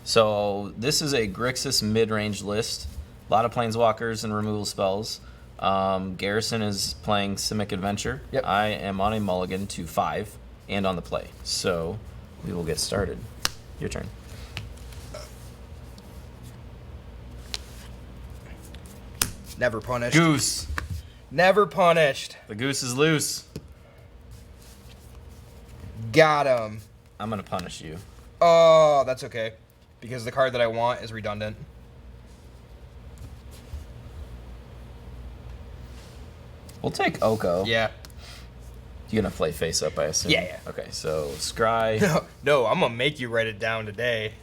So this is a Grixis mid-range list. A lot of planeswalkers and removal spells. Garrison is playing Simic Adventure. Yep. I am on a mulligan to 5 and on the play. So we will get started. Your turn. Never punished. Goose. Never punished. The goose is loose. Got him. I'm going to punish you. Oh, that's okay. Because the card that I want is redundant. We'll take Oko. Yeah. You're going to play face up, I assume? Yeah. Okay, so Scry. No, I'm going to make you write it down today.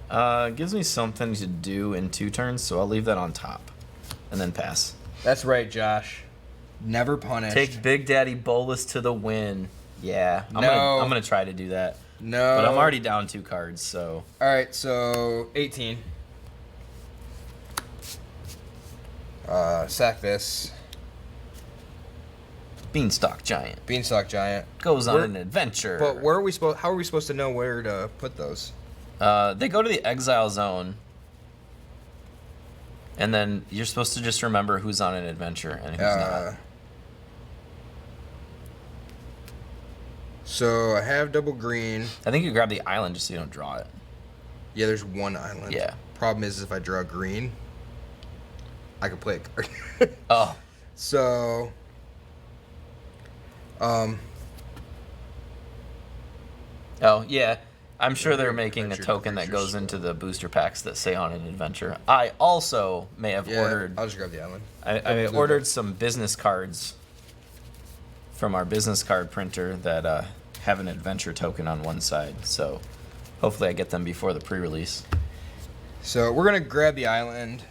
Gives me something to do in 2 turns, so I'll leave that on top. And then pass. That's right, Josh. Never punished. Take Big Daddy Bolus to the win. Yeah. I'm gonna try to do that. No. But I'm already down 2 cards, so. Alright, so 18. Sack this. Beanstalk Giant. Beanstalk Giant. Goes on an adventure. But how are we supposed to know where to put those? They go to the exile zone. And then you're supposed to just remember who's on an adventure and who's not. So I have double green. I think you grab the island just so you don't draw it. Yeah, there's one island. Yeah. Problem is if I draw green, I can play a card. Oh. So, Oh, yeah. I'm sure they're making a token that goes into the booster packs that say on an adventure. I also may have ordered. I'll just grab the island. I ordered some business cards from our business card printer that have an adventure token on one side. So hopefully I get them before the pre-release. So we're gonna grab the island.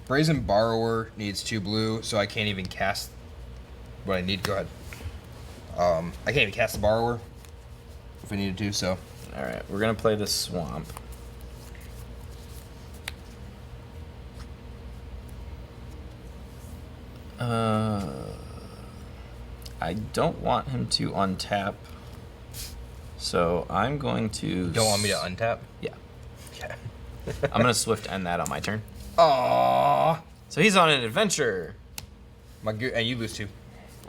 Brazen Borrower needs 2 blue, so I can't even cast what I need. Go ahead. I can't even cast the Borrower if I needed to. So. All right, we're gonna play this swamp. I don't want him to untap, so I'm going to. Don't want me to untap? Yeah. Yeah. I'm gonna swift end that on my turn. Aww. So he's on an adventure. And you lose 2.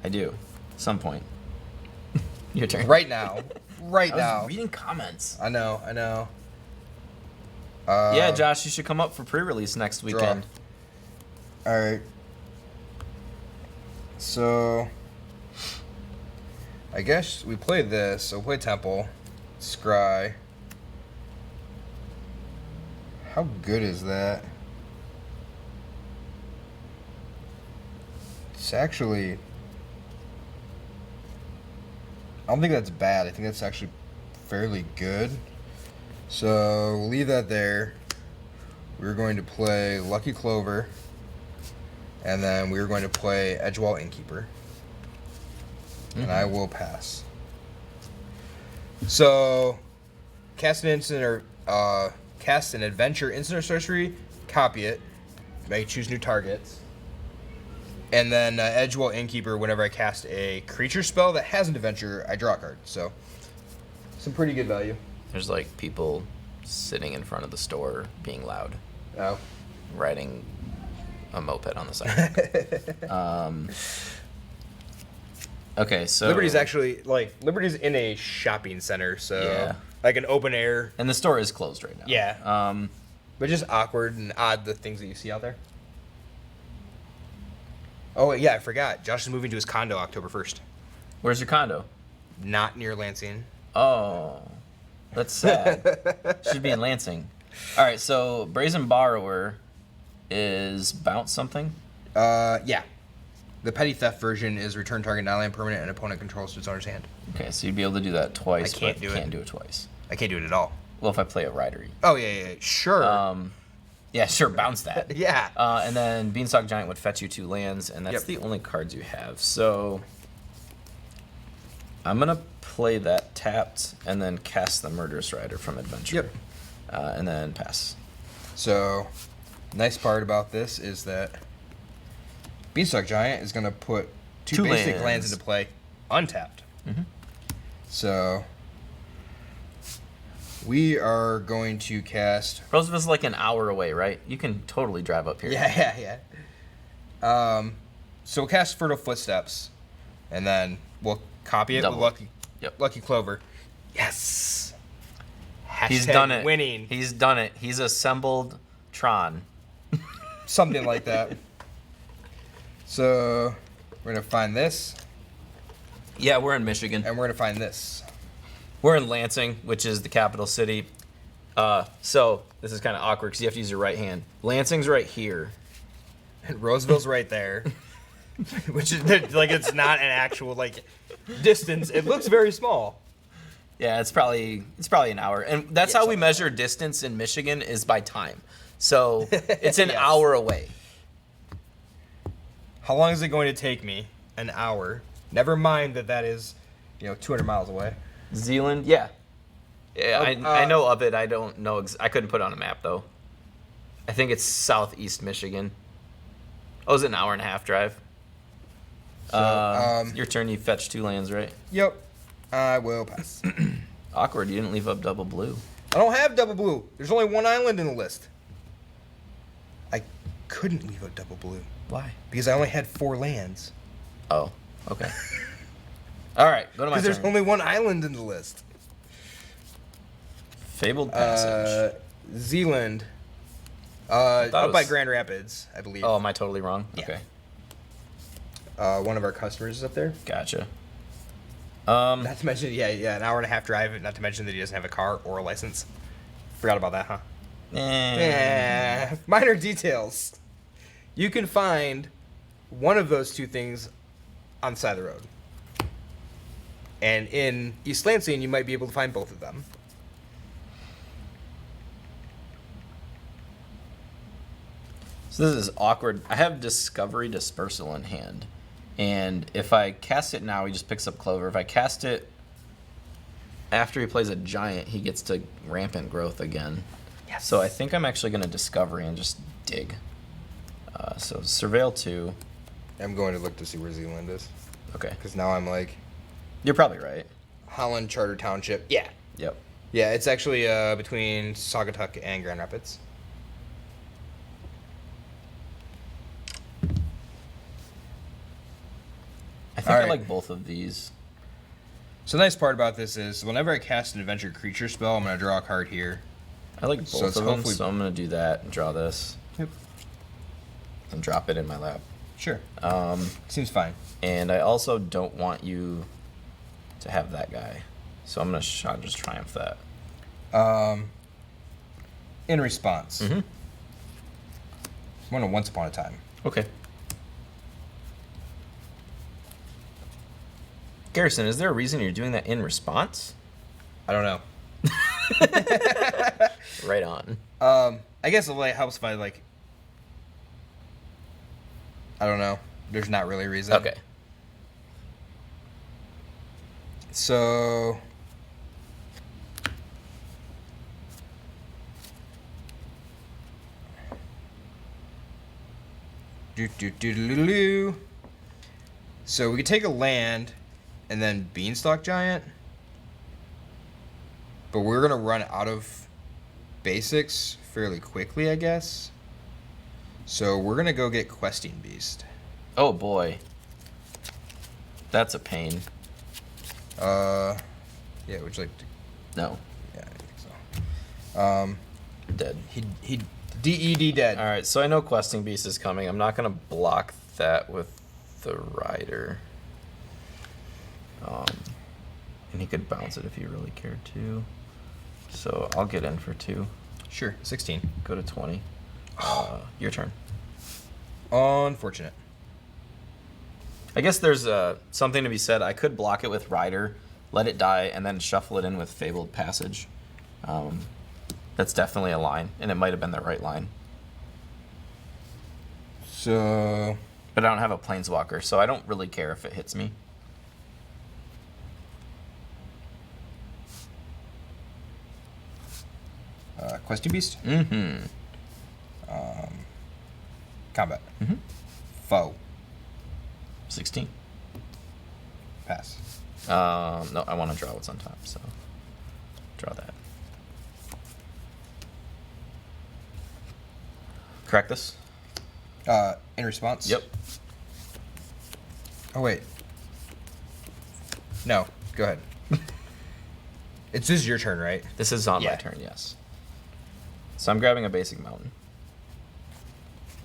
I do. At some point. Your turn. Right now. Right I now. was reading comments. I know. Yeah, Josh, you should come up for pre-release next weekend. Alright. So, I guess we play this. So we'll play Temple. Scry. How good is that? It's actually... I don't think that's bad. I think that's actually fairly good. So, we'll leave that there. We're going to play Lucky Clover. And then we're going to play Edgewall Innkeeper. And I will pass. So, cast an adventure instant or sorcery, copy it, may choose new targets. And then Edgewall Innkeeper, whenever I cast a creature spell that has an adventure, I draw a card. So, some pretty good value. There's like people sitting in front of the store being loud. Oh. Riding a moped on the side. Okay, so Liberty's in a shopping center, so yeah. Like an open air. And the store is closed right now. Yeah. But just awkward and odd, the things that you see out there. Oh, yeah, I forgot. Josh is moving to his condo October 1st. Where's your condo? Not near Lansing. Oh, that's sad. Should be in Lansing. All right, so Brazen Borrower is bounce something? Yeah. The Petty Theft version is return target non-land permanent and opponent controls to its owner's hand. Okay, so you'd be able to do that twice, I can't but do it. can't do it twice. I can't do it at all. Well, if I play a Ridery. Oh, yeah, sure. Yeah, sure, bounce that. Yeah. And then Beanstalk Giant would fetch you 2 lands, and that's the only cards you have. So I'm going to play that tapped and then cast the Murderous Rider from Adventure. Yep. And then pass. So, nice part about this is that Beanstalk Giant is going to put 2 basic lands into play untapped. Mm-hmm. So, We are going to cast. Roseville's like an hour away, right? You can totally drive up here. Yeah. So we'll cast Fertile Footsteps, and then we'll copy it Double. with Yep. Lucky Clover. Yes. He's Hashtag done it. Winning. He's done it. He's assembled Tron. Something like that. So we're gonna find this, Yeah, we're in Michigan. and we're gonna find this. We're in Lansing, which is the capital city. So this is kind of awkward because you have to use your right hand. Lansing's right here. And Roseville's right there. Which is like it's not an actual like distance. It looks very small. Yeah, it's probably an hour, and that's how we measure distance in Michigan is by time. So it's an Yes. hour away. How long is it going to take me? An hour. Never mind that is, 200 miles away. Zealand, yeah. Yeah, I know of it. I don't know. I couldn't put it on a map though. I think it's southeast Michigan. Oh, it's an hour and a half drive. So, Your turn. You fetch 2 lands, right? Yep. I will pass. Awkward. You didn't leave up double blue. I don't have double blue. There's only one island in the list. I couldn't leave out double blue Why? because I only had 4 lands. Oh, okay. All right, go to my Because there's turn. only one island in the list. Fabled Passage. Zealand. thought Up it by was- Grand Rapids, I believe. Oh, am I totally wrong? Yeah. Okay, One of our customers is up there. gotcha. Not to mention, an hour and a half drive. Not to mention that he doesn't have a car or a license. Forgot about that, huh? Minor details. You can find one of those 2 things on the side of the road. And in East Lansing, you might be able to find both of them. So this is awkward. I have Discovery Dispersal in hand. And if I cast it now, he just picks up Clover. If I cast it after he plays a giant, he gets to Rampant Growth again. Yes. So I think I'm actually going to Discovery and just dig. So Surveil 2. I'm going to look to see where Zealand is. Okay. Because now I'm like, You're probably right. Holland Charter Township. Yeah. Yep. Yeah, it's actually between Saugatuck and Grand Rapids. I think All I right. like both of these. So the nice part about this is whenever I cast an adventure creature spell, I'm going to draw a card here. I like both So it's of them, hopefully- so I'm going to do that and draw this. Yep. And drop it in my lap. Sure. Seems fine. And I also don't want you to have that guy. So I'm going to just Triumph that. In response, Mm-hmm. one of Once Upon a Time. Okay. Garrison, is there a reason you're doing that in response? I don't know. Right on. I guess it like helps if I like. I don't know. There's not really a reason. Okay. So. Do. So we could take a land, and then Beanstalk Giant. But we're gonna run out of basics fairly quickly, I guess. So we're gonna go get Questing Beast. Oh boy. That's a pain. Yeah, would you like to? No. Yeah, I think so. Dead. He DED dead. Alright, so I know Questing Beast is coming. I'm not going to block that with the Rider. And he could bounce it if he really cared to. So I'll get in for 2. Sure, 16. Go to 20. Your turn. Unfortunate. I guess there's something to be said. I could block it with Rider, let it die, and then shuffle it in with Fabled Passage. That's definitely a line, and it might have been the right line. So But I don't have a Planeswalker, so I don't really care if it hits me. Questing Beast. Mm-hmm. Combat. Mm-hmm. Foe. 16. Pass. No, I want to draw what's on top, so draw that. Crack this. In response? Yep. Oh, wait. No, go ahead. This is your turn, right? This is on my Yeah. turn, yes. So I'm grabbing a basic mountain.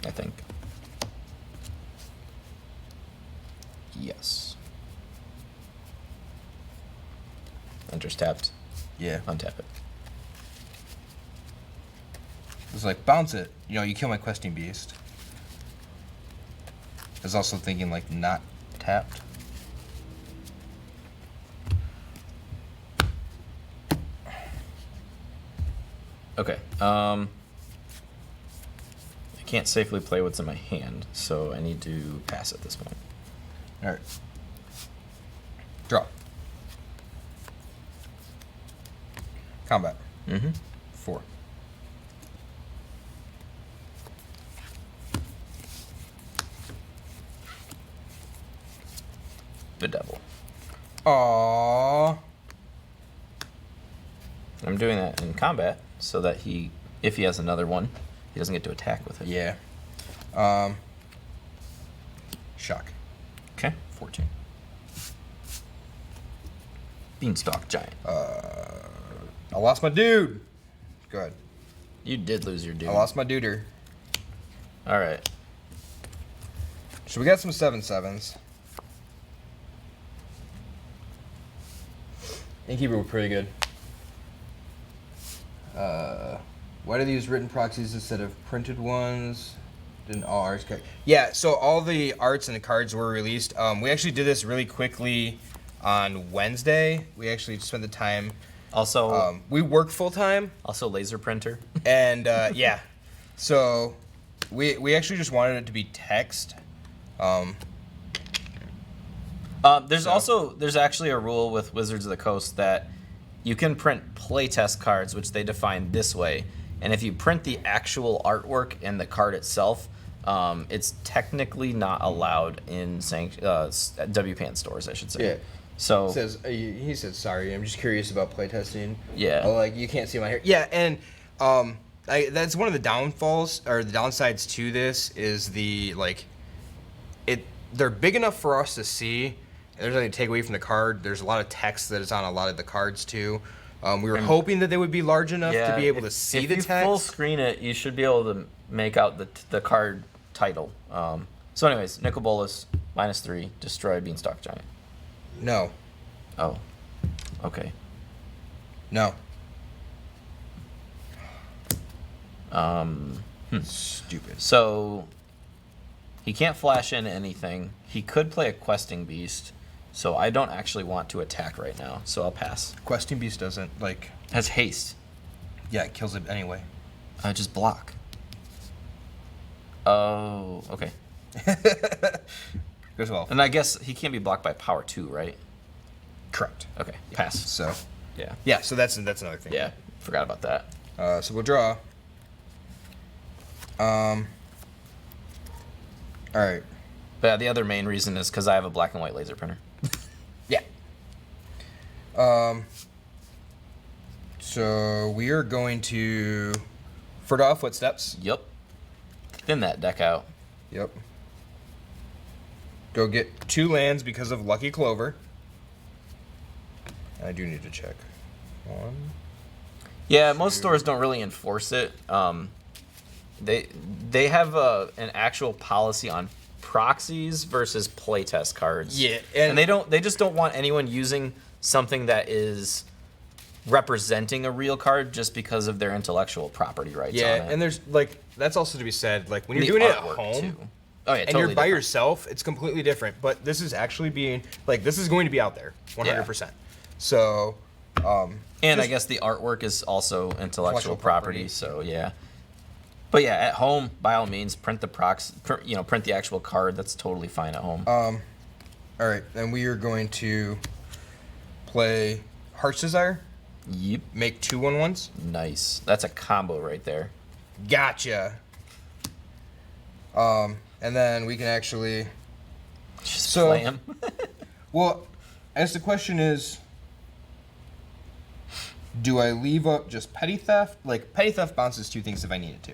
I think. Yes. Enters tapped. Yeah. Untap it. It's like, bounce it. You know, you kill my questing beast. I was also thinking, like, not tapped. Okay. I can't safely play what's in my hand, so I need to pass at this point. Alright. Draw. Combat. Mm-hmm. 4. The devil. Aww. I'm doing that in combat so that he, if he has another one, he doesn't get to attack with it. Yeah. Shock. Okay. 14. Beanstalk giant. I lost my dude. Go ahead. You did lose your dude. I lost my duder. All right. So we got some 7/7s. Innkeeper were pretty good. Why do they use written proxies instead of printed ones? Didn't all arts cards? Yeah, so all the arts and the cards were released. We actually did this really quickly on Wednesday. We actually spent the time. Also, We work full time, also laser printer. and yeah, so we actually just wanted it to be text. There's actually a rule with Wizards of the Coast that you can print playtest cards, which they define this way. And if you print the actual artwork and the card itself, it's technically not allowed in WPAN stores, I should say. Yeah. So He said, sorry, I'm just curious about playtesting. Yeah. Oh, like, you can't see my hair. Yeah, and that's one of the downfalls, or the downsides to this, is they're big enough for us to see, and there's nothing to take away from the card. There's a lot of text that is on a lot of the cards, too. We were hoping that they would be large enough to be able to see the text. If you full screen it, you should be able to make out the card title. So anyways, Nicol Bolas, -3, destroy Beanstalk Giant. No. Oh. Okay. No. Hmm. Stupid. So he can't flash in anything. He could play a questing beast, so I don't actually want to attack right now, so I'll pass. Questing Beast doesn't, like... Has haste. Yeah, it kills it anyway. Just block. Oh, okay. Goes well. And I guess he can't be blocked by power 2, right? Correct. Okay, pass. So, Yeah. yeah, so that's another thing. Yeah, forgot about that. So we'll draw. All right. But the other main reason is because I have a black and white laser printer. Yeah. So we are going to Fertile Footsteps. Yep. Thin that deck out. Yep. Go get 2 lands because of Lucky Clover. I do need to check. 1. Yeah, most stores don't really enforce it. They have an actual policy on proxies versus playtest cards. Yeah, and they just don't want anyone using something that is representing a real card just because of their intellectual property rights. Yeah, on it. and there's that's also to be said. Like when And you're the doing it at artwork, home, too. Oh yeah, and totally you're by different. yourself, it's completely different. But this is actually being this is going to be out there, 100%. So, And I guess the artwork is also intellectual property. property, so yeah. But yeah, at home, by all means, print the print the actual card. That's totally fine at home. all right, and we are going to play Heart's Desire. Yep. Make 2 1/1s. Nice. That's a combo right there. Gotcha. And then we can actually. Just So- play him. Well, as the question is, do I leave up just Petty Theft? Like Petty Theft bounces 2 things if I need it to.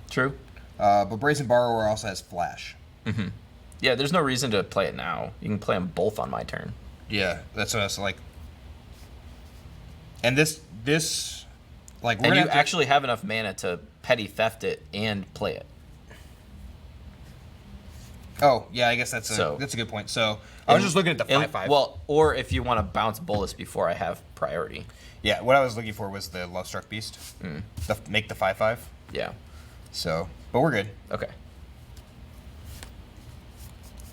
True. But Brazen Borrower also has flash. Mm-hmm. Yeah, there's no reason to play it now. You can play them both on my turn. Yeah, that's what I was like. And this like, we're and gonna you actually have enough mana to petty theft it and play it. Oh yeah, I guess that's a good point. So I was just looking at the 5/5. Well, or if you want to bounce Bolus before I have priority. Yeah, what I was looking for was the Lovestruck Beast. Make the 5/5. Yeah. So, but we're good. Okay.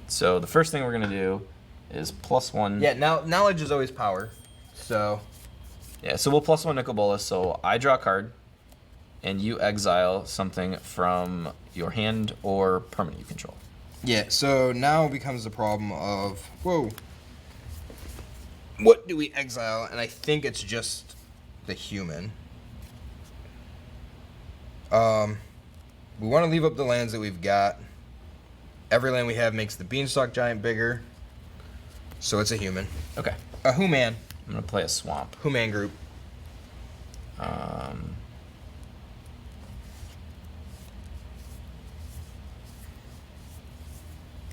So the first thing we're gonna do is +1. Yeah, now knowledge is always power. So yeah, so we'll +1 Nicol Bolas. So I draw a card, and you exile something from your hand or permanent you control. yeah, so now becomes the problem of what do we exile? And I think it's just the human. We want to leave up the lands that we've got. Every land we have makes the Beanstalk Giant bigger. So it's a human. Okay. A human. I'm gonna play a swamp. Human group.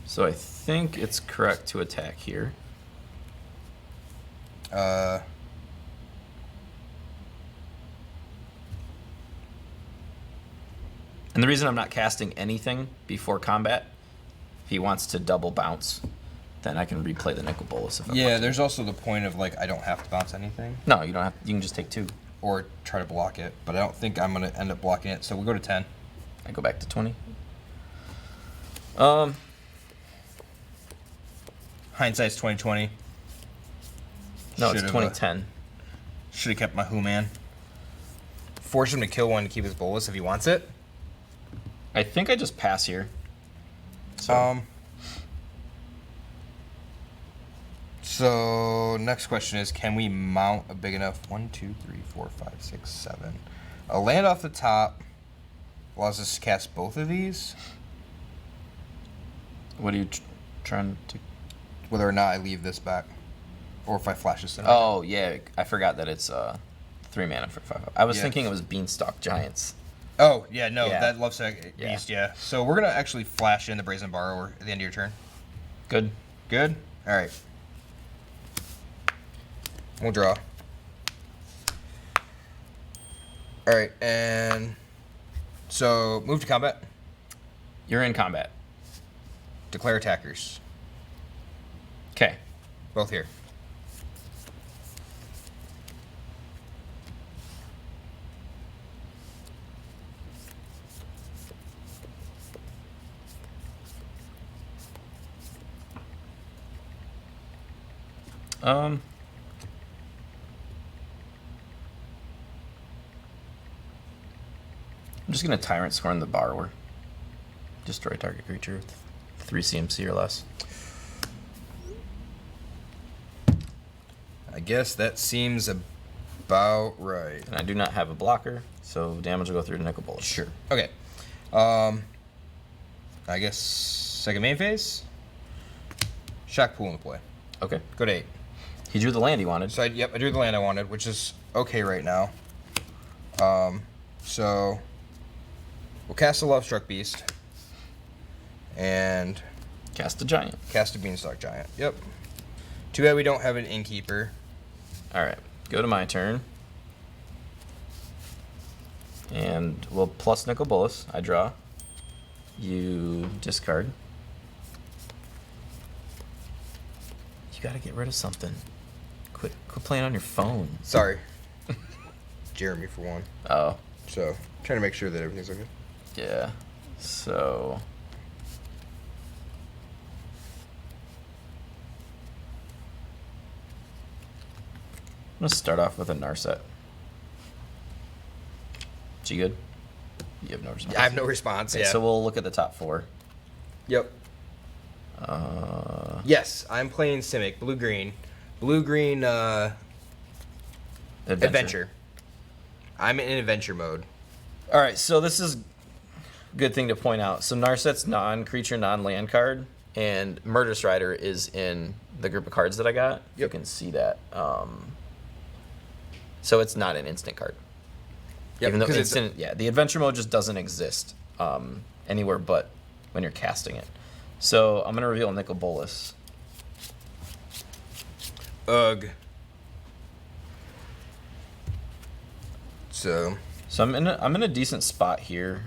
So I think it's correct to attack here. And the reason I'm not casting anything before combat, if he wants to double bounce, then I can replay the Nicol Bolas if I want to. There's also the point of, like, I don't have to bounce anything. No, you don't have. You can just take 2. Or try to block it. But I don't think I'm going to end up blocking it. So we'll go to 10. I go back to 20. Hindsight's 2020. No, it's 2010. Should have kept my human. Force him to kill one to keep his Bolas if he wants it. I think I just pass here. So. So next question is, can we mount a big enough 1, 2, 3, 4, 5, 6, 7? A land off the top allows us to cast both of these. What are you trying to? Whether or not I leave this back, or if I flash this in. Oh yeah, I forgot that it's 3 mana for 5. I was thinking it was Beanstalk Giants. Oh yeah, no, Yeah. that Lovestruck Beast. Yeah. So we're gonna actually flash in the Brazen Borrower at the end of your turn. Good. Good. All right. We'll draw. All right, and so move to combat. You're in combat. Declare attackers. Okay. Both here. I'm just gonna Tyrant Scorn the Borrower. Destroy target creature with 3 CMC or less. I guess that seems about right. And I do not have a blocker, so damage will go through to Nicol Bolas. Sure. Okay. I guess second main phase. Shock Pool into play. Okay. Go to 8. He drew the land he wanted. So I drew the land I wanted, which is okay right now. So we'll cast a Lovestruck Beast and Cast a Giant. cast a Beanstalk Giant. Yep. Too bad we don't have an Innkeeper. All right. Go to my turn. And we'll plus Nicol Bolas. I draw. You discard. You gotta get rid of something. Quit playing on your phone. Sorry. Jeremy for one. Oh. So trying to make sure that everything's okay. Yeah. So. I'm gonna start off with a Narset. Is you good? You have no response. I have no response. Okay, Yeah. so we'll look at the top 4. Yep. Yes, I'm playing Simic. Blue-green. Blue-green adventure. I'm in adventure mode. All right, so this is a good thing to point out. So Narset's non-creature, non-land card, and Murderous Rider is in the group of cards that I got. You can see that. So it's not an instant card. Yep, Even though 'cause it's instant, the adventure mode just doesn't exist. And anywhere but when you're casting it. So I'm gonna reveal Nicol Bolas. Ugh. So I'm in a decent spot here.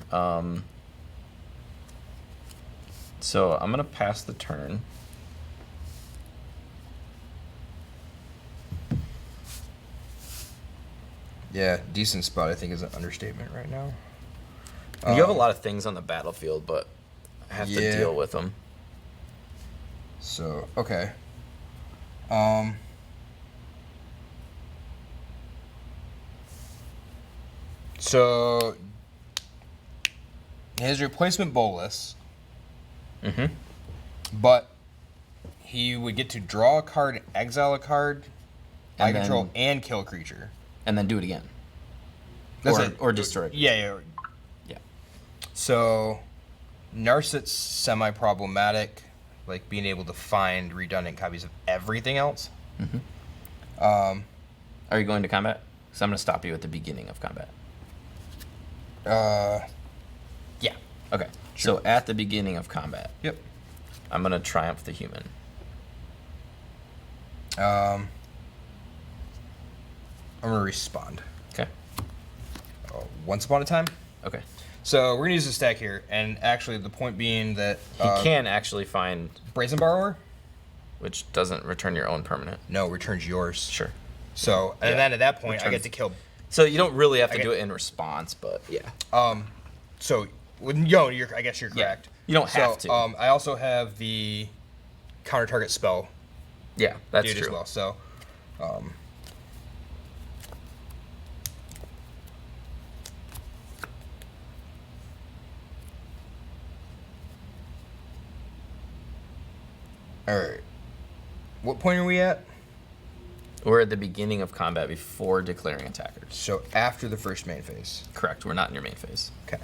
So I'm gonna pass the turn. yeah, decent spot I think is an understatement right now. You have a lot of things on the battlefield, but I have to Yeah. deal with them. So okay. So his replacement Bolas, Mm-hmm. but he would get to draw a card, exile a card, eye And control, then- and kill a creature. And then do it again. That's or, it. or destroy it. Yeah. Yeah. So Narset's semi-problematic, like being able to find redundant copies of everything else. Are you going to combat? Because I'm going to stop you at the beginning of combat. Yeah. Okay. So at the beginning of combat, Yep. I'm going to triumph the human. I'm gonna respond. Okay. Once upon a time. Okay. So we're gonna use the stack here, and actually the point being that He can actually find, Brazen Borrower, which doesn't return your own permanent. no, returns yours. Sure. So and Yeah. then at that point I Returns- get to kill. So you don't really have to I do get- it in response, but yeah. So I guess you're Yeah. correct. You don't have to. I also have the counter target spell Yeah, that's dude true. as well. So all right. What point are we at? We're at the beginning of combat before declaring attackers. So after the first main phase. Correct. We're not in your main phase. Okay.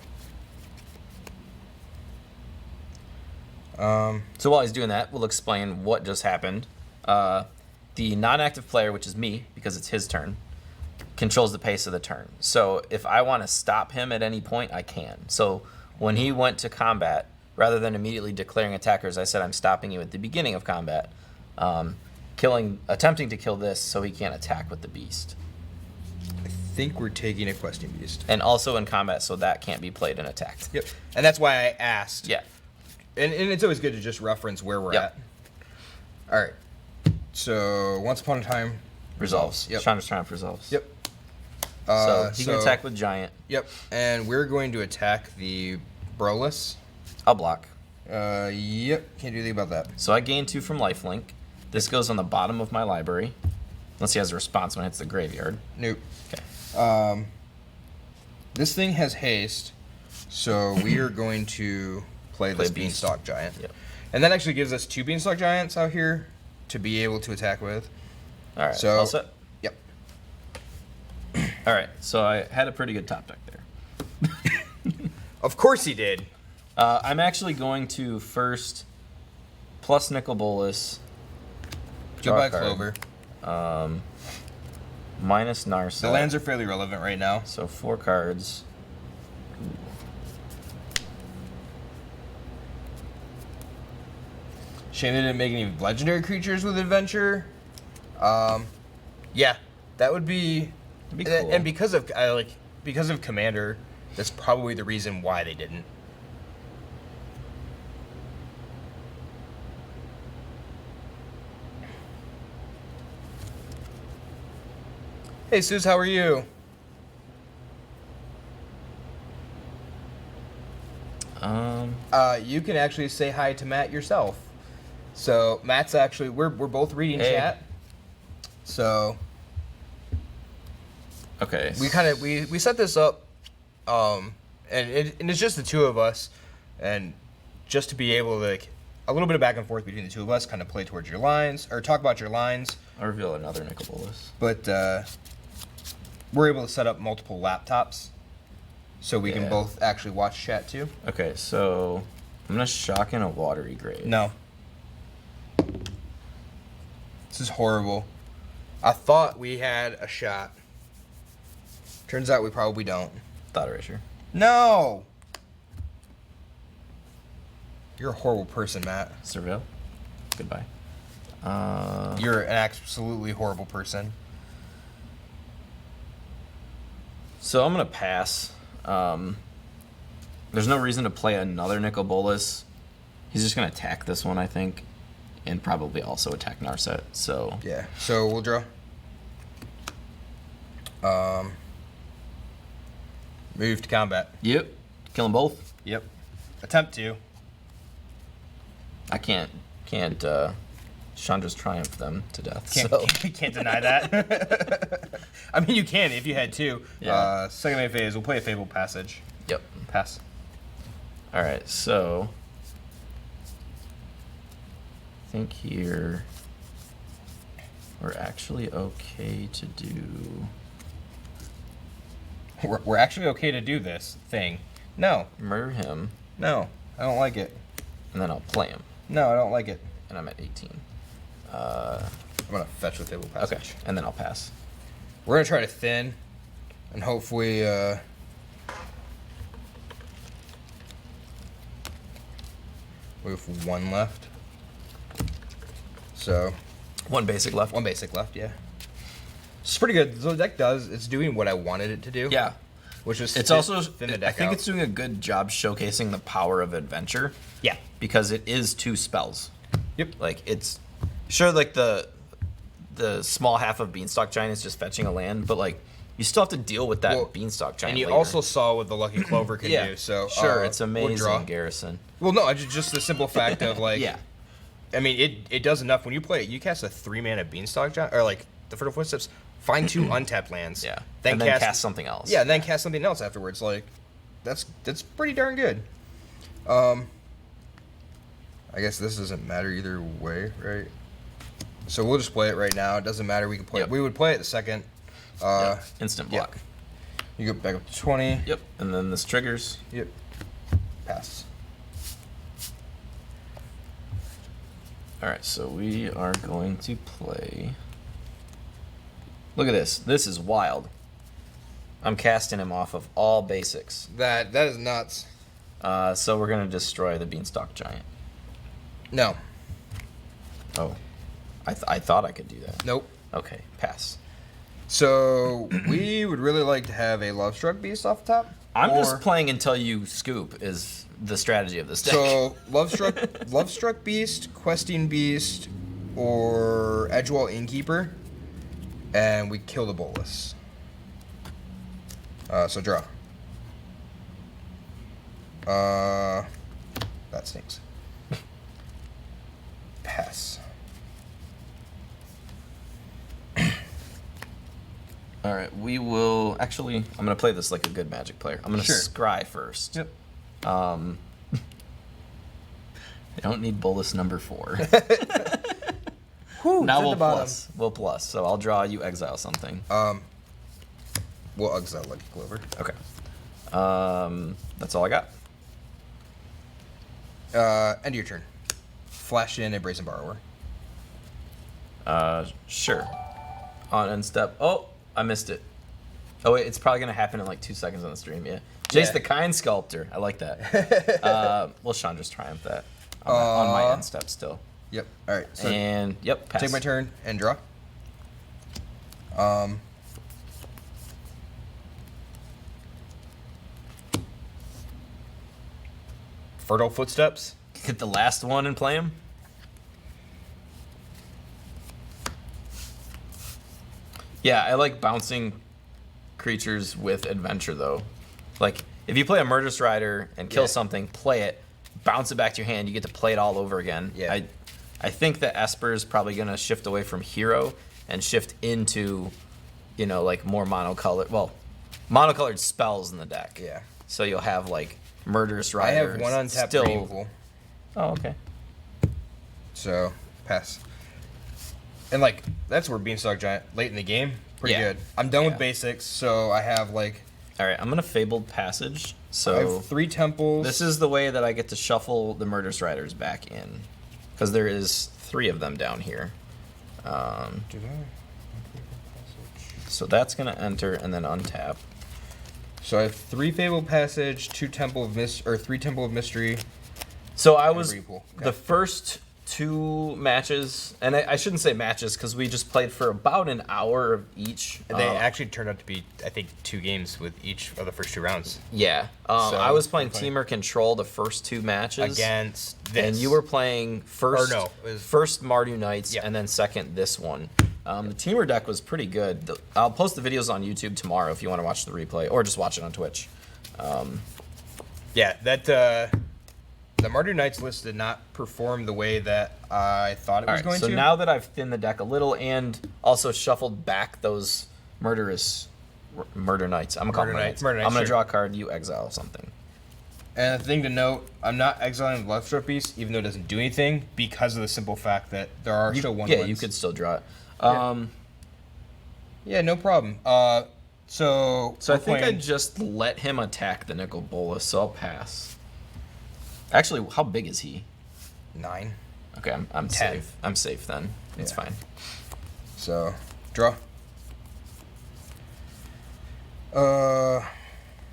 So while he's doing that, we'll explain what just happened. The non-active player, which is me, because it's his turn, controls the pace of the turn. So if I want to stop him at any point, I can. So when he went to combat, rather than immediately declaring attackers, I said I'm stopping you at the beginning of combat, attempting to kill this so he can't attack with the beast. I think we're taking a questing beast. And also in combat, so that can't be played and attacked. Yep. And that's why I asked. Yeah. And it's always good to just reference where we're Yep. at. All right. So once upon a time, Resolves. Yep. Chandra's Triumph resolves. Yep. So he can attack with Giant. Yep. And we're going to attack the Brolis. I'll block. Yep. Can't do anything about that. So I gain 2 from lifelink. This goes on the bottom of my library. Unless he has a response when it hits the graveyard. Nope. Okay. This thing has haste, so we are going to play this Play Beast. Beanstalk Giant. Yep. And that actually gives us 2 Beanstalk Giants out here to be able to attack with. All right. So- All set? Yep. All right. So I had a pretty good top deck there. Of course he did. I'm actually going to first plus Nicol Bolas. Go draw a by card, Clover. Minus Narset. The lands are fairly relevant right now. So 4 cards. Shame they didn't make any legendary creatures with adventure. Yeah, that would be. That'd be cool. And because of Commander, that's probably the reason why they didn't. Hey, Suze, how are you? You can actually say hi to Matt yourself. So Matt's actually we're both reading Hey. chat. So Okay. we set this up, and it's just the two of us, and just to be able to like a little bit of back and forth between the two of us, kind of play towards your lines or talk about your lines, I'll reveal another Nicol Bolas. but we're able to set up multiple laptops, so we can Yeah. both actually watch chat too. Okay, so I'm gonna shock in a Watery Grave. No. This is horrible. I thought we had a shot. Turns out we probably don't. Thought Erasure. No! You're a horrible person, Matt. Surveil. Goodbye. You're an absolutely horrible person. So I'm gonna pass. There's no reason to play another Nicol Bolas. He's just gonna attack this one, I think, and probably also attack Narset. So Yeah. So we'll draw. Move to combat. yep, kill them both. Yep. Attempt to. I can't Chandra's Triumph them to death. Can't, So can't deny that. I mean, you can if you had to. Yeah. Second main phase, we'll play a Fabled Passage. yep. Pass. All right, so I think here we're actually okay to do We're actually okay to do this thing. No. murder him, No. I don't like it. and then I'll play him, No, I don't like it. and I'm at 18. I'm going to fetch with Fabled Passage. Okay, and then I'll pass. We're going to try to thin, and hopefully... we have one left. So, One basic left. one basic left, yeah. It's pretty good. So the deck it's doing what I wanted it to do. Yeah. Which is It's also, thin the I deck think out. it's doing a good job showcasing the power of adventure Yeah. because it is 2 spells. Yep. Like it's sure like the small half of Beanstalk Giant is just fetching a land, but like you still have to deal with that Well, Beanstalk Giant. And you later. also saw what the Lucky Clover can yeah, do. So sure, it's we'll amazing, draw. Garrison. Well, no, just the simple fact of like, Yeah, I mean, it does enough when you play it. You cast a 3-mana Beanstalk Giant, or like the Fertile Footsteps. Find 2 untapped lands. yeah. Then and then cast something else. Yeah, and then cast something else afterwards. Like, that's pretty darn good. I guess this doesn't matter either way, right? So we'll just play it right now. It doesn't matter. We can play. Yep. We would play it the second. Yep. Instant yeah. block. You go back up to 20. Yep, and then this triggers. Yep. Pass. All right, so we are going to play. Look at this. This is wild. I'm casting him off of all basics. That is nuts. So we're gonna destroy the Beanstalk Giant. No. Oh, I thought I could do that. Nope. Okay, pass. So we would really like to have a Love Struck Beast off the top. I'm or- just playing until you scoop is the strategy of this deck. So Love Struck Beast, Questing Beast, or Edgewall Innkeeper, and we kill the Bolas. So draw. That stinks. Pass. All right, we will actually. I'm gonna play this like a good Magic player. I'm gonna Sure. scry first. Yep. I don't need Bolus number 4. Whew, Now it's at we'll the bottom. plus. We'll plus. So I'll draw you exile something. We'll exile Lucky Clover. Okay. That's all I got. End of your turn. Flash in a Brazen Borrower. Sure. On end step. Oh, I missed it. Oh wait, it's probably gonna happen in like 2 seconds on the stream. Yeah. Jace Yeah. the Kind Sculptor. I like that. Well, Chandra's Triumph that on my end step still. Yep. All right. So And yep, pass. take my turn and draw. Fertile Footsteps. Hit the last one and play him. Yeah, I like bouncing creatures with adventure though. Like if you play a Murderous Rider and kill Yeah. something, play it, bounce it back to your hand, you get to play it all over again. Yeah. I think that Esper is probably gonna shift away from hero and shift into, like more monocolored spells in the deck. Yeah. So you'll have like Murderous I Rider. have one untapped still. Green Pool. Oh, okay. So pass. And like that's where Beanstalk Giant late in the game, pretty Yeah. good. I'm done with Yeah. basics, so I have like All right, I'm gonna Fabled Passage. I So have 3 temples. this is the way that I get to shuffle the Murderous Riders back in, because there is 3 of them down here. Did I? So that's gonna enter and then untap. So I have 3 Fabled Passage, 3 Temple of Mystery. So I And a was breed pool. Okay. the first 2 matches, and I shouldn't say matches because we just played for about an hour of each. They actually turned out to be, I think, 2 games with each of the first 2 rounds. Yeah. I was playing Team or Control the first 2 matches. Against this. And you were playing first, Or no, it was- first Mardu Knights, Yeah. and then second this one. The Teamer deck was pretty good. I'll post the videos on YouTube tomorrow if you want to watch the replay, or just watch it on Twitch. Yeah, that the Mardu Knights list did not perform the way that I thought it was going so to. now that I've thinned the deck a little and also shuffled back those Murder Knights, I'm gonna call them Murder Knights. Knights, I'm gonna sure. draw a card, you exile something. And the thing to note, I'm not exiling the left piece, even though it doesn't do anything, because of the simple fact that there are still 1/1s. Yeah, you could still draw it. Yeah, no problem. So So I we're think I playing- just let him attack the Nicol Bolas, so I'll pass. Actually, how big is he? 9. Okay, I'm 10. safe. I'm safe then. It's Yeah. fine. So, draw.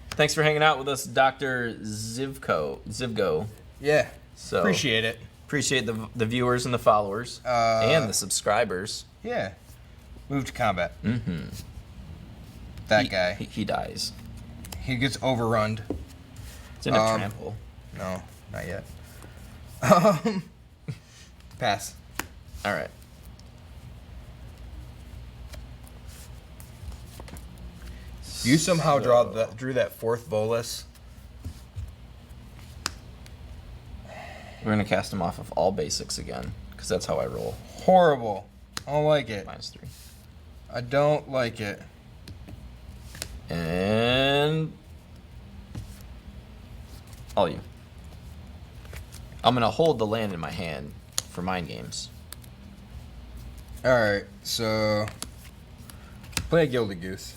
Thanks for hanging out with us, Dr. Zivgo. Yeah. So Appreciate it. appreciate the viewers and the followers and the subscribers. Yeah. Move to combat. Mm-hmm. That guy. He dies. He gets overrun. It's in a trample. No, not yet. Pass. All right. You somehow drew that 4th Bolas. We're gonna cast him off of all basics again, because that's how I roll. Horrible. I don't like it. -3. I don't like it. And all you. I'm gonna hold the land in my hand for mind games. Alright, so play a Gilded Goose.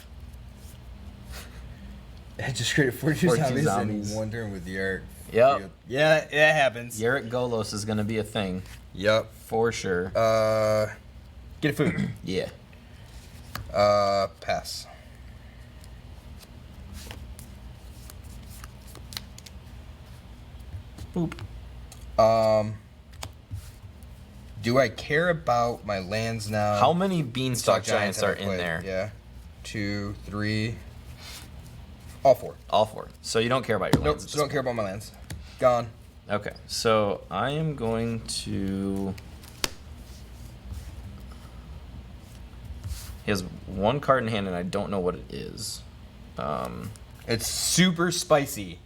I just created 42 42 zombies, zombies. in 1 turn with the art. Yep. Yeah, it happens. Yarrick Golos is gonna be a thing Yep. for sure. Get a food. Yeah. Pass. Boop. Do I care about my lands now? How many Beanstalk Giants have are I in played? there? Yeah. 2, 3. All 4. All 4. So you don't care about your Nope, lands. at so this don't care about my lands. Gone. point. Okay. So I am going to. He has 1 card in hand, and I don't know what it is. It's super spicy.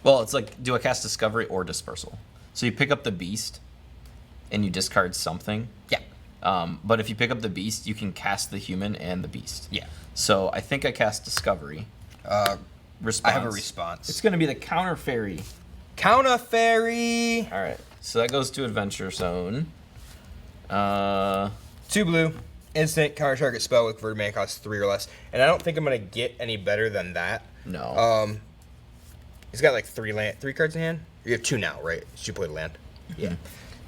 Well, it's like, do I cast Discovery or Dispersal? So you pick up the Beast, and you discard something. Yeah. But if you pick up the Beast, you can cast the Human and the Beast. Yeah. So I think I cast Discovery. Response. I have a response. It's going to be the Counter Fairy. Counter Fairy. All right. So that goes to Adventure Zone. 2 blue. Instant counter target spell with converted mana cost 3 or less. And I don't think I'm gonna get any better than that. No. He's got like 3 cards in hand. You have 2 now, right? You played land. Yeah.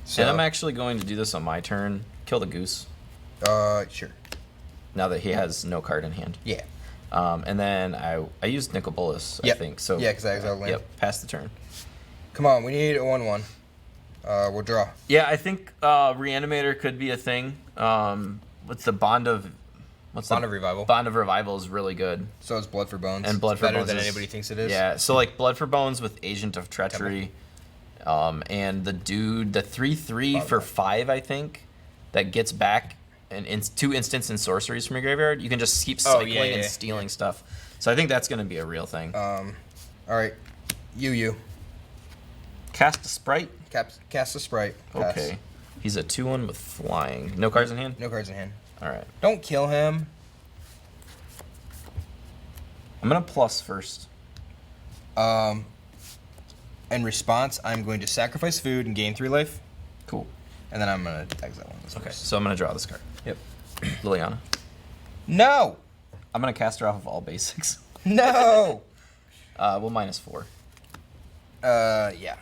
So, And I'm actually going to do this on my turn. Kill the Goose. sure. Now that he has no card in hand. Yeah. And then I used Nicol Bolas, I Yep. think. So Yeah, 'cause I exiled land. Yep. Pass the turn. Come on, we need a 1/1. We'll draw. Yeah, I think Reanimator could be a thing. What's the Bond of Revival. Bond of Revival is really good. So it's Blood for Bones. And Blood It's for better Bones than is- anybody thinks it is. Yeah, so like Blood for Bones with Agent of Treachery, and the 3/3 for 5, I think, that gets back and 2 instants and sorceries from your graveyard. You can just keep cycling and yeah. stealing stuff. So I think that's going to be a real thing. All right. You. Cast a Sprite. Cast a Sprite. Pass. Okay. He's a 2/1 with flying. No cards in hand? No cards in hand. All right. Don't kill him. I'm going to plus first. In response, I'm going to sacrifice food and gain 3 life, Cool. and then I'm going to exile one of this Okay, first. so I'm going to draw this card. Yep. Liliana. No! I'm going to cast her off of all basics. No! Well, -4. Yeah.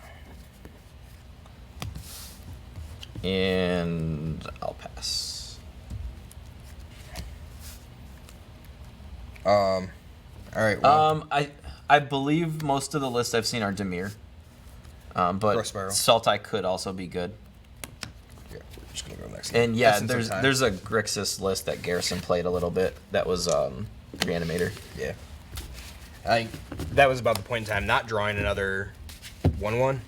And I'll pass. All right. Well, I I believe most of the lists I've seen are Dimir. But Cross Spiral. Sultai could also be good. Yeah, we're just gonna go next. And yeah, Essence of Time. there's a Grixis list that Garrison played a little bit. That was Reanimator. Yeah. I think that was about the point in time. Not drawing another 1/1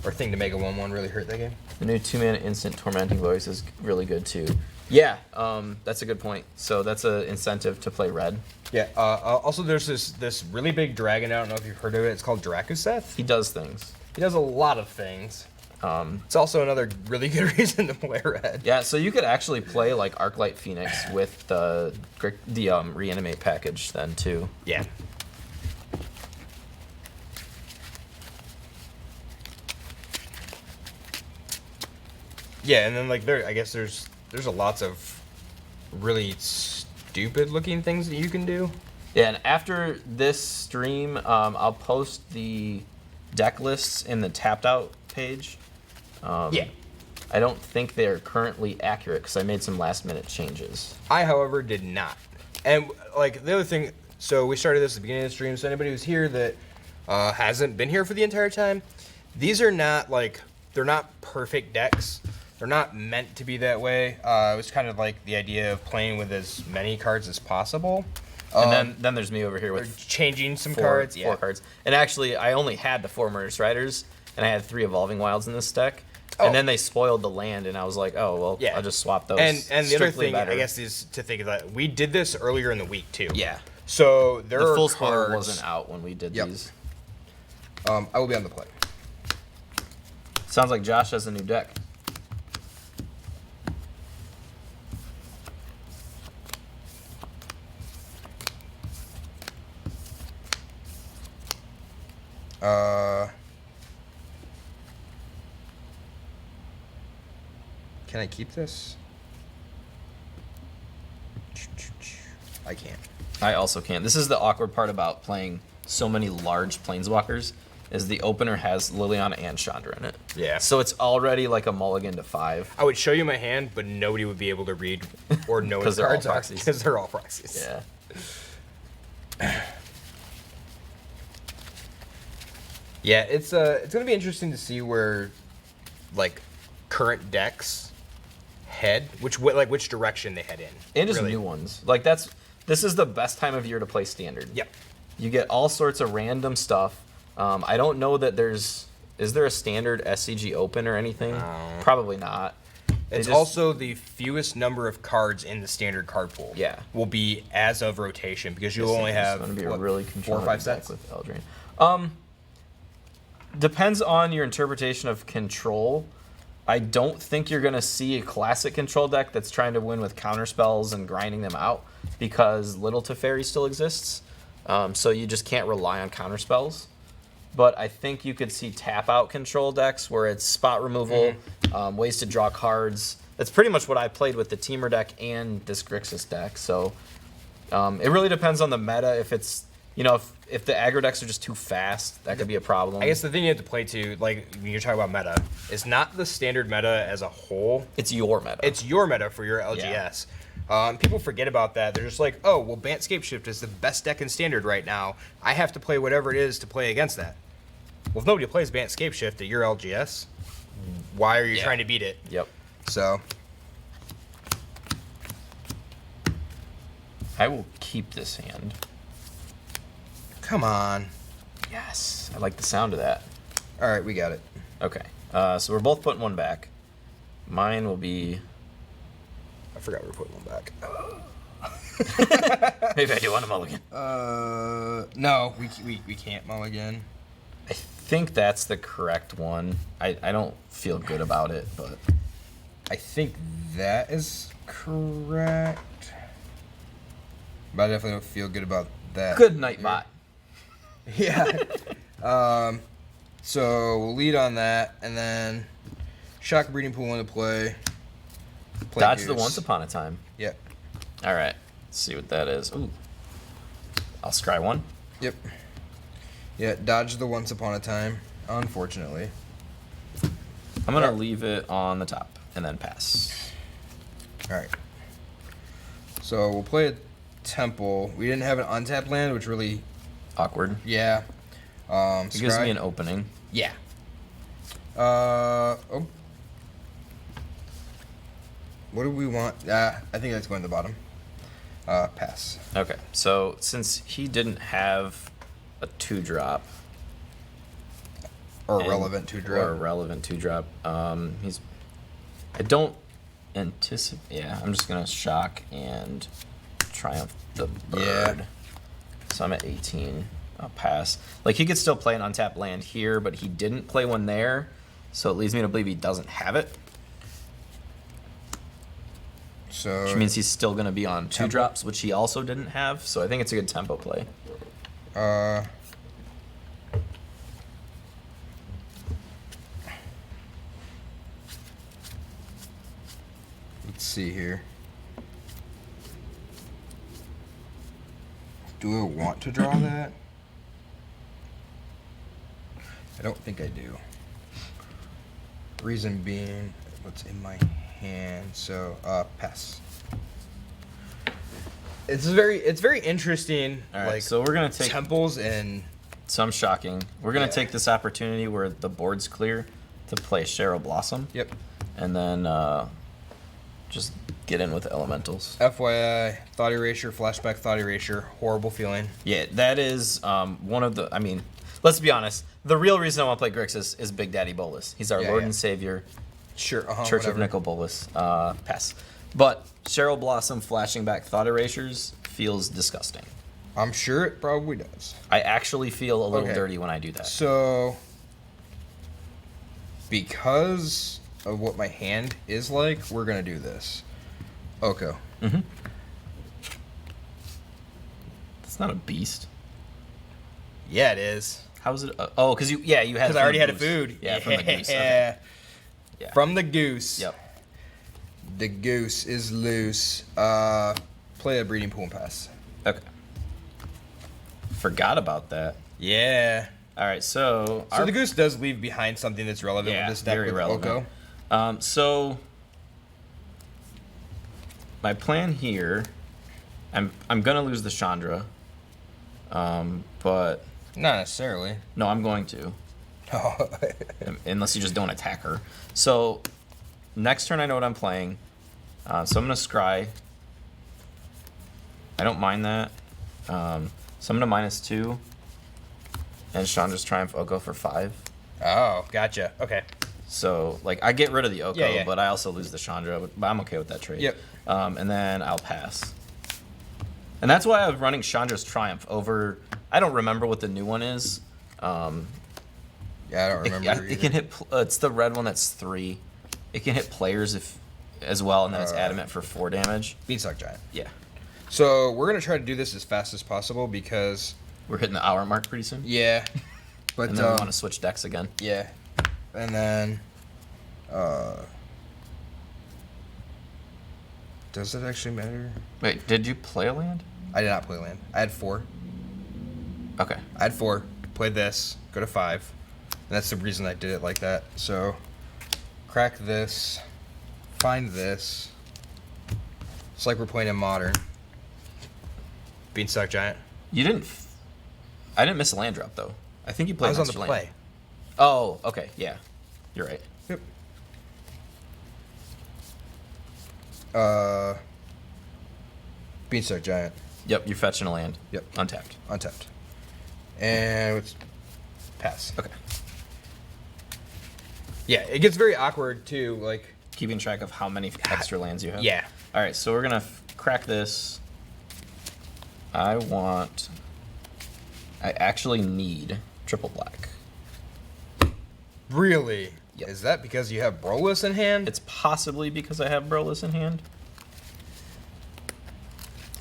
or thing to make a 1/1 really hurt that game. The new 2-mana instant Tormenting Voice is really good too. Yeah, that's a good point. So that's an incentive to play red. Yeah. Also, there's this really big dragon. I don't know if you've heard of it. It's called Drakuseth. He does things. He does a lot of things. It's also another really good reason to play red. Yeah, so you could actually play like Arclight Phoenix with the Reanimate package then too. Yeah. Yeah, and then like I guess there's a lots of really stupid looking things that you can do. Yeah, and after this stream, I'll post the deck lists in the tapped out page. Yeah. I don't think they are currently accurate because I made some last minute changes. I, however, did not. And like the other thing, so we started this at the beginning of the stream. So anybody who's here that hasn't been here for the entire time, these are not like, they're not perfect decks. They're not meant to be that way. It was kind of like the idea of playing with as many cards as possible. And then there's me over here Or with changing some four cards. Yeah. cards. And actually, I only had the 4 Murderous Riders, and I had 3 Evolving Wilds in this deck. Oh. And then they spoiled the land, and I was like, oh, well, Yeah. I'll just swap those. And the other Strictly thing, better. I guess, is to think of that. We did this earlier in the week, too. Yeah. So there The are full cards. spoiler wasn't out when we did Yep. these. I will be on the play. Sounds like Josh has a new deck. Can I keep this? I can't. I also can't. This is the awkward part about playing so many large planeswalkers, is the opener has Liliana and Chandra in it. Yeah. So it's already like a mulligan to 5. I would show you my hand, but nobody would be able to read or know what 'Cause the they're all cards are proxies. because they're all proxies. Yeah. Yeah, it's gonna be interesting to see where, like, current decks head, which direction they head in. And just really. new ones. Like this is the best time of year to play standard. Yep. You get all sorts of random stuff. I don't know that is there a standard SCG open or anything? No. Probably not. It's just- also the fewest number of cards in the standard card pool. Yeah. Will be as of rotation because you'll only It's have going to be what, a really 4 or controlled 5 deck sets. with Eldraine. Depends on your interpretation of control. I don't think you're going to see a classic control deck that's trying to win with counter spells and grinding them out because Little Teferi still exists. So you just can't rely on counter spells. But I think you could see tap out control decks where it's spot removal, ways to draw cards. That's pretty much what I played with the Teamer deck and this Grixis deck. So it really depends on the meta. If it's, if the aggro decks are just too fast, that could be a problem. I guess the thing you have to play to, like when you're talking about meta, is not the standard meta as a whole. It's your meta. It's your meta for your LGS. People forget about that. They're just like, oh, well, Bantscape Shift is the best deck in standard right now. I have to play whatever it is to play against that. Well, if nobody plays Bantscape Shift at your LGS, why are you trying to beat it? Yep. So, I will keep this hand. come on. Yes. I like the sound of that. All right, we got it. Okay. So we're both putting one back. Mine will be... I forgot we were putting one back. Maybe I do want a mulligan. No, we can't mulligan. I think that's the correct one. I don't feel good about it, but... I think that is correct. But I definitely don't feel good about that. Good night, bot. Yeah. So we'll lead on that, and then Shock Breeding Pool into play. Dodge the Goose. Once Upon a Time. Yep. All right. Let's see what that is. Ooh. I'll scry one. Yep. Yeah, dodge the Once Upon a Time, unfortunately. I'm going to leave it on the top and then pass. All right. So we'll play a Temple. We didn't have an untapped land, which really awkward. Yeah. It gives Scry? me an opening. Yeah. Oh. What do we want? I think that's going to the bottom. Pass. Okay, so since he didn't have a 2-drop Or relevant to draw. or a relevant 2-drop, he's. I don't anticipate. Yeah, I'm just gonna shock and triumph the bird. Yeah. So I'm at 18. I'll pass. Like he could still play an untapped land here, but he didn't play one there, so it leads me to believe he doesn't have it. So Which means he's still gonna be on 2-drops, which he also didn't have. So I think it's a good tempo play. Let's see here. Do I want to draw that? I don't think I do. Reason being, what's in my hand? So, pass. It's very interesting. All right, like so we're gonna take. temples and So I'm shocking. We're gonna Yeah. take this opportunity where the board's clear to play Cheryl Blossom. Yep. And then just get in with elementals. FYI, thought erasure, flashback thought erasure, horrible feeling. Yeah, that is one of the. I mean, let's be honest. The real reason I want to play Grixis is Big Daddy Bolus. He's our Yeah, Lord yeah. and Savior, Sure. Church whatever. of Nicol Bolus. Pass. But Cheryl Blossom flashing back thought erasures feels disgusting. I'm sure it probably does. I actually feel a little Okay. dirty when I do that. So, because of what my hand is like, we're gonna do this. Okay. Mm-hmm. That's not a beast. Yeah, it is. How is it? Oh, because you had. Because I already from had a Goose. food. Yeah, from the goose. Okay. Yeah. Yeah. From the goose. Yep. The goose is loose. Play a breeding pool and pass. Okay. Forgot about that. Yeah. All right, so So the goose does leave behind something that's relevant Yeah, with this deck very with relevant. Oko. So my plan here, I'm gonna lose the Chandra, but Not necessarily. no, I'm going to, unless you just don't attack her. So next turn, I know what I'm playing, so I'm gonna scry. I don't mind that. So I'm gonna -2, and Chandra's Triumph Oko for 5. Oh, gotcha. Okay. So, like, I get rid of the Oko, Yeah. but I also lose the Chandra, but I'm okay with that trade. Yep. And then I'll pass. And that's why I was running Chandra's Triumph over... I don't remember what the new one is. Yeah, I don't remember. It can hit... it's the red one that's 3. It can hit players as well, and then it's adamant for 4 damage. Beanstalk Giant. Yeah. So we're gonna try to do this as fast as possible because, We're hitting the hour mark pretty soon. yeah. But And then we want to switch decks again. yeah, and then, does it actually matter? Wait, did you play a land? I did not play land. I had 4. Okay. I had 4. Played this. Go to 5. And that's the reason I did it like that. So, crack this. Find this. It's like we're playing in Modern. Beanstalk Giant. You didn't... I didn't miss a land drop, though. I think you I played was on the next land. play. Oh, okay, yeah. You're right. Yep. Beanstalk Giant. Yep, you're fetching a land. Yep. Untapped. Untapped. And it's pass. Okay. Yeah, it gets very awkward too. Like, Keeping track of how many extra lands you have. yeah. All right, so we're gonna crack this. I actually need triple black. Really? Yep. Is that because you have Brolus in hand? It's possibly because I have Brolus in hand.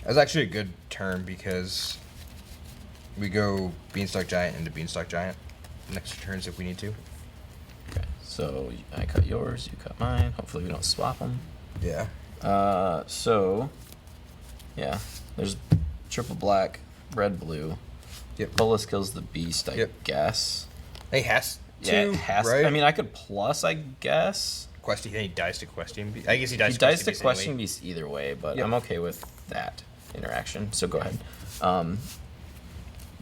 That's actually a good turn because we go Beanstalk Giant into Beanstalk Giant next turns if we need to. Okay, so I cut yours, you cut mine. Hopefully we don't swap them. Yeah. So, yeah, there's triple black, red, blue. Yep. Bolus kills the beast, I Yep. guess. He has to. Yeah, it has right? I mean, I could plus, I guess. Questing. He dies to Questing Beast. I guess he dies He to dies to Questing question Beast. beast either way, but Yep. I'm okay with that interaction. So go ahead.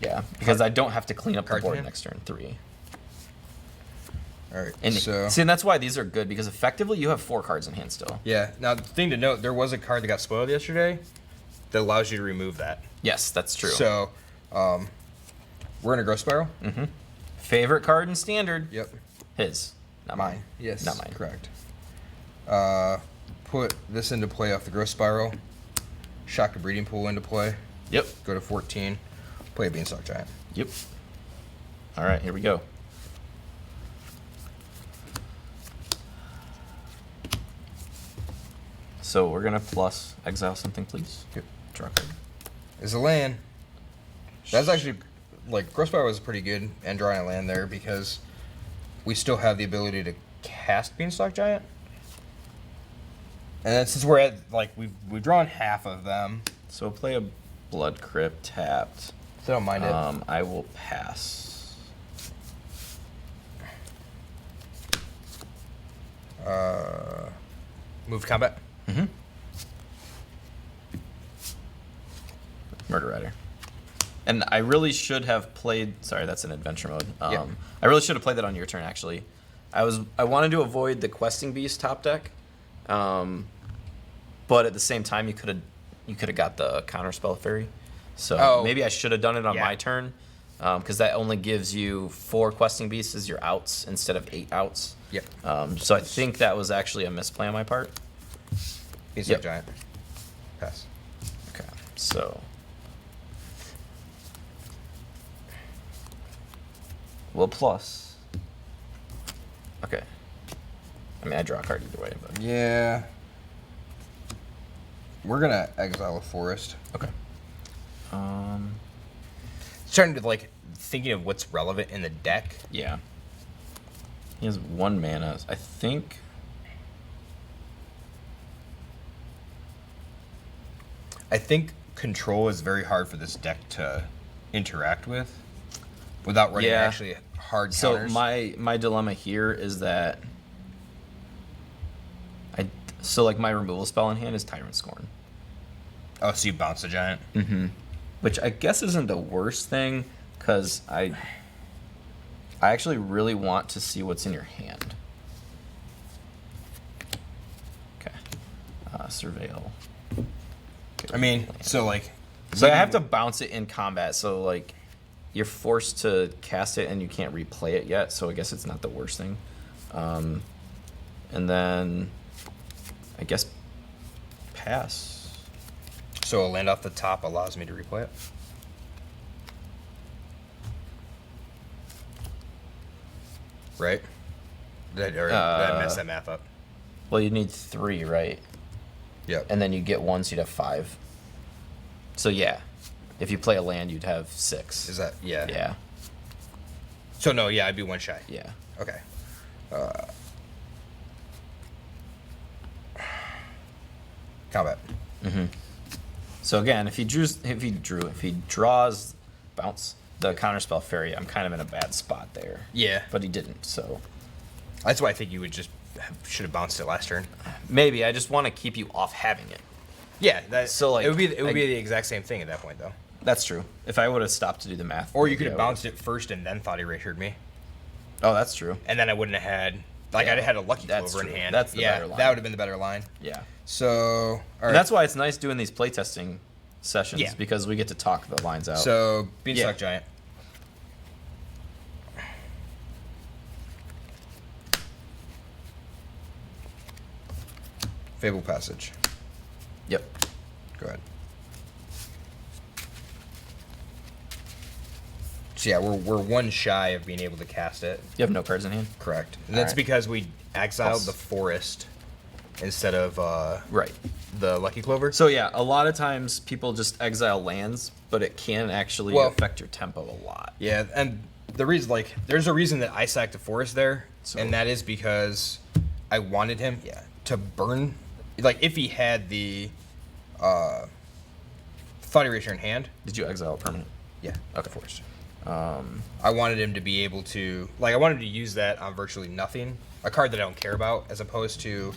Yeah, because I don't have to clean up the Cards in board hand? next turn 3. All right. And So see, and that's why these are good, because effectively you have 4 cards in hand still. Yeah. Now, the thing to note, there was a card that got spoiled yesterday that allows you to remove that. Yes, that's true. So, we're in a growth spiral. Favorite card in Standard? yep, His. Not mine. Yes, Not mine. correct. Put this into play off the growth spiral. Shock the breeding pool into play. Yep. Go to 14. Play a beanstalk giant. Yep. All right, here we go. So we're gonna plus exile something, please. Yep. Draw a card. Is a land. That's actually like growth spiral was pretty good and drawing a land there because we still have the ability to cast beanstalk giant. And then since we're at like we've drawn half of them, So play a Blood Crypt tapped. so I don't mind it. I will pass. Move to combat. Murder Rider. And I really should have played. Sorry, that's an adventure mode. Yep. I really should have played that on your turn. Actually, I wanted to avoid the Questing Beast top deck, but at the same time you could have got the Counterspell Fairy. So maybe I should have done it on my turn, because that only gives you 4 Questing Beasts as your outs instead of 8 outs. Yep. So I think that was actually a misplay on my part. Beanstalk Yep. giant. Pass. Okay, so we'll plus. Okay. I mean, I draw a card either way, but Yeah. We're gonna exile a forest. okay. Starting to like thinking of what's relevant in the deck. Yeah. He has 1 mana. I think. I think control is very hard for this deck to interact with without running Yeah. actually hard So counters. my dilemma here is that like my removal spell in hand is Tyrant Scorn. Oh, so you bounce the giant. Which I guess isn't the worst thing, because I actually really want to see what's in your hand. Okay. Surveil. Okay, I mean, so like, so I have to bounce it in combat, so like you're forced to cast it and you can't replay it yet, so I guess it's not the worst thing. And then I guess pass. so a land off the top allows me to replay it. Right? Did I mess that math up? Well, you need 3, right? Yep. And then you get 1, so you'd have 5. So yeah, if you play a land, you'd have 6. Is that Yeah, So no, yeah, I'd be 1 shy. yeah. okay? Combat. So again, if he draws bounce the Counterspell Fairy, I'm kind of in a bad spot there. Yeah. But he didn't, so That's why I think you would should have bounced it last turn. maybe I just want to keep you off having it. Yeah, that, So, like, it would be I- the exact same thing at that point though. That's true. If I would have stopped to do the math, Or you maybe could I have would've- bounced it first and then thought he erasured me, Oh, that's true. and then I wouldn't have had I'd have had a lucky That's clover in true. hand. That's the yeah, better line. that would have been the better line. Yeah. So all right. And that's why it's nice doing these playtesting sessions, Yeah. because we get to talk the lines out. So Beanstalk Yeah. giant. Fable Passage. Yep. Go ahead. So yeah, we're 1 shy of being able to cast it. You have no cards in hand? Correct. And that's Alright. because we exiled Plus. the forest instead of Right. the lucky clover. So yeah, a lot of times people just exile lands, but it can actually Well- affect your tempo a lot. Yeah, and the reason, like, there's a reason that I sacked the forest there, So- and that is because I wanted him, to burn. Like, if he had the thought eraser in hand, Did you exile a permanent? okay, forest. Um, I wanted him to be able to, like, I wanted him to use that on virtually nothing, a card that I don't care about, as opposed to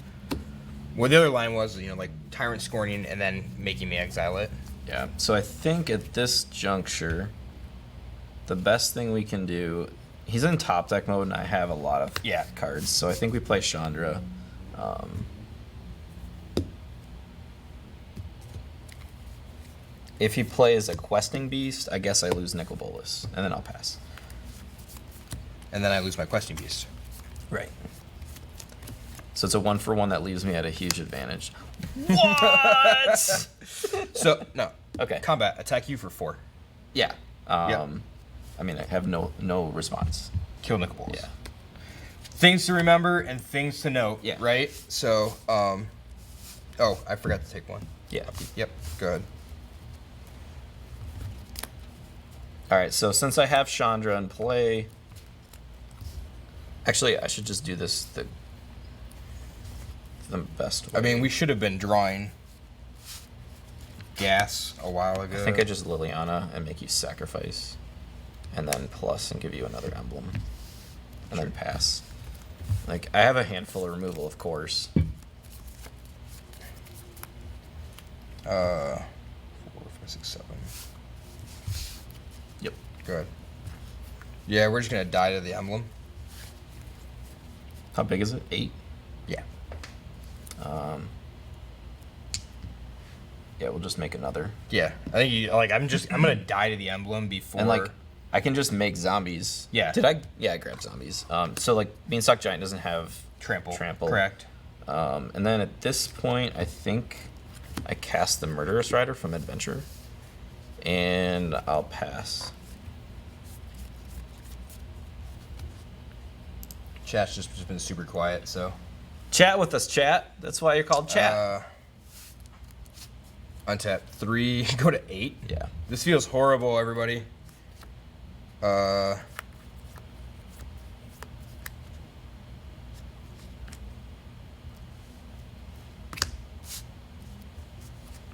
what the other line was, like Tyrant Scorning and then making me exile it. yeah. So I think at this juncture, the best thing we can do. He's in top deck mode, and I have a lot of cards, so I think we play Chandra. If he plays a questing beast, I guess I lose Nicol Bolas, and then I'll pass. And then I lose my questing beast. Right. So it's a 1-for-1 that leaves me at a huge advantage. What? So no. Okay. Combat, attack you for 4. Yeah. I mean, I have no response. Kill Nicol Bolas. Yeah. Things to remember and things to note. Yeah. Right. So oh, I forgot to take one. Yeah. Yep. Go ahead. All right. So since I have Chandra in play, actually, I should just do this the best way. I mean, we should have been drawing gas a while ago. I think I just Liliana and make you sacrifice, and then plus and give you another emblem, and then pass. Like, I have a handful of removal, of course. 4, 5, 6, 7. Yep. Good. Yeah, we're just gonna die to the emblem. How big is it? 8? Yeah. Yeah, we'll just make another. Yeah. I think you like. I'm gonna die to the emblem before. And like, I can just make zombies. Yeah. Did I? Yeah, I grabbed zombies. So like, Beanstalk Giant doesn't have trample. Correct. And then at this point, I think I cast the Murderous Rider from Adventure, and I'll pass. Chat's just been super quiet, so. Chat with us, chat. That's why you're called chat. Untap 3, go to 8. Yeah. This feels horrible, everybody.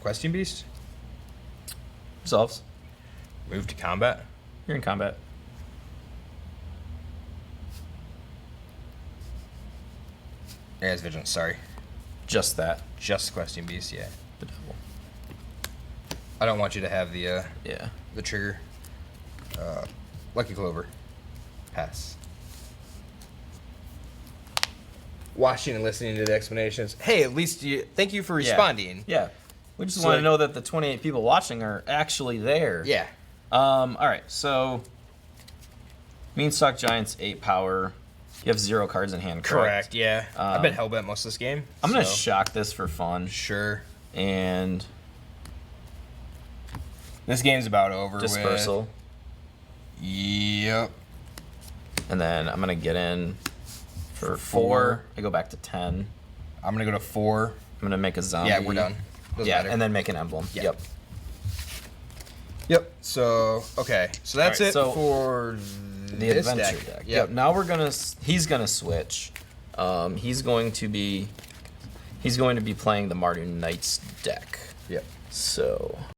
Questing Beast? Resolves. Move to combat. You're in combat. As Vigilance, sorry. Just that. Just Questing Beast, yeah. The devil. I don't want you to have the Yeah. the trigger. Lucky Clover. Pass. Watching and listening to the explanations. Hey, at least thank you for responding. Yeah. We just So, want to like- know that the 28 people watching are actually there. Yeah. All right, so Beanstalk Giant's 8 power. You have 0 cards in hand, correct? Yeah. I've been hellbent most of this game. I'm gonna so- shock this for fun, Sure. and This game's about over dispersal, with. Yep. and then I'm gonna get in for 4. I go back to 10. I'm gonna go to 4. I'm gonna make a zombie. Yeah, we're done. Doesn't Yeah, matter. and then make an emblem. Yeah. Yep. Yep. So okay. So that's Alright, it so for The this adventure deck. deck. Yep. Now we're gonna. He's gonna switch. He's going to be playing the Mardu Knights deck. Yep. So